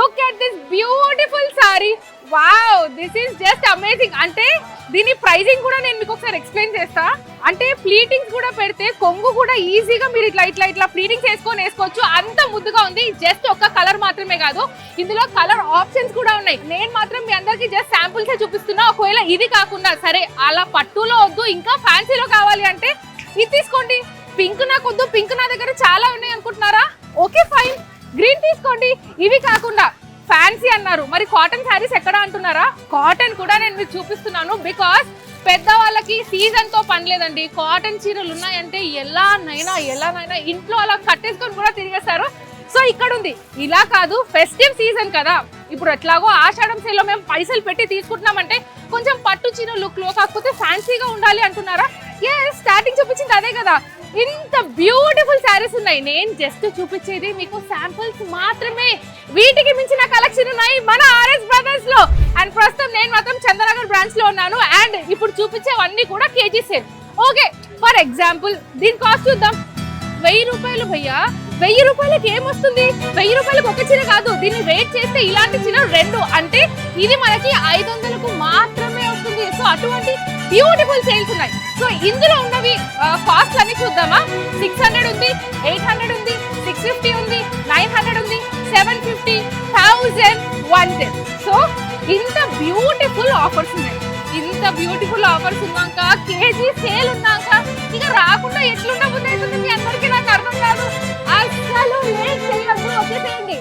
Look at this beautiful sorry. Wow, this is just amazing. అంటే దీని pricing కూడా నేను మీకు ఒకసారి ఎక్స్ప్లెయిన్ చేస్తా. అంటే ప్లీటింగ్స్ కూడా పెడితే కొంగు కూడా ఈజీగా మీరు ఇట్లా ప్లీటింగ్స్ వేసుకోవచ్చు. అంత ముద్దుగా ఉంది. జస్ట్ ఒక కలర్ మాత్రమే కాదు, ఇందులో కలర్ ఆప్షన్స్ కూడా ఉన్నాయి. నేను మాత్రం మీ అందరికి జస్ట్ శాంపుల్స్ చూపిస్తున్నా. ఒకవేళ ఇది కాకుండా సరే అలా పట్టులో వద్దు, ఇంకా ఫ్యాన్సీలో కావాలి అంటే ఇది తీసుకోండి. పింక్ నాకు వద్దు, పింక్ నా దగ్గర చాలా ఉన్నాయి అనుకుంటున్నారా? ఓకే ఫైన్, గ్రీన్ తీసుకోండి. ఇవి కాకుండా ఫ్యాన్సీ అన్నారు, మరి కాటన్ శారీస్ ఎక్కడ అంటున్నారా? కాటన్ కూడా నేను మీకు చూపిస్తున్నాను. బికాస్ పెద్దవాళ్ళకి సీజన్ తో పని లేదండి. కాటన్ చీరలు ఉన్నాయంటే ఎలానైనా ఇంట్లో అలా కట్టేసుకొని కూడా తిరిగేస్తారు. సో ఇక్కడ ఉంది. ఇలా కాదు, ఫెస్టివ్ సీజన్ కదా, ఇప్పుడు ఎట్లాగో ఆషాఢం సేల్లో మేము పైసలు పెట్టి తీసుకుంటున్నామంటే కొంచెం పట్టు చీర లుక్ లో కాకపోతే ఫ్యాన్సీగా ఉండాలి అంటున్నారా? స్టార్టింగ్ చూపించింది అదే కదా. ఇంత బ్యూటిఫుల్ శారీస్ ఉన్నాయి. నేను జస్ట్ చూపించేది మీకు శాంపుల్స్ మాత్రమే. వీటికి మించిన కలెక్షన్ ఉన్నాయి మన ఆర్ఎస్ బ్రదర్స్ లో. అండ్ ప్రస్తుతం నేను మాత్రం చంద్రనగర్ బ్రాంచ్ లో ఉన్నాను. అండ్ ఇప్పుడు చూపించేవన్నీ కూడా KG sale. Okay, for example దీని కాస్ట్ చూద్దాం. 1000 రూపాయలు భయ్యా. 1000 రూపాయలకి ఏమొస్తుంది? 1000 రూపాయలకు ఒక చీర కాదు, దీన్ని వెయిట్ చేస్తే ఇలాంటి చీర 2 అంటే ఇది మనకి 500కు మాత్రమే వస్తుంది. సో అటువంటి బ్యూటిఫుల్ సేల్స్ ఉన్నాయి. సో ఇందులో ఉన్నవి కాస్ట్ అన్ని చూద్దామా? 600 ఉంది, 800 ఉంది, 650 ఉంది, 900 ఉంది, 750, 1000, 110. సో ఇంత బ్యూటిఫుల్ ఆఫర్స్ ఉన్నాయి. ఇంత బ్యూటిఫుల్ ఆఫర్స్ ఉన్నాక, కేజీ సేల్ ఉన్నాక ఇక రాకుండా ఎట్లుండబోతుంది మీ అందరికీ నాకు అర్థం కాదు. అసలు లేట్ చేయొద్దు, వచ్చేసేయండి.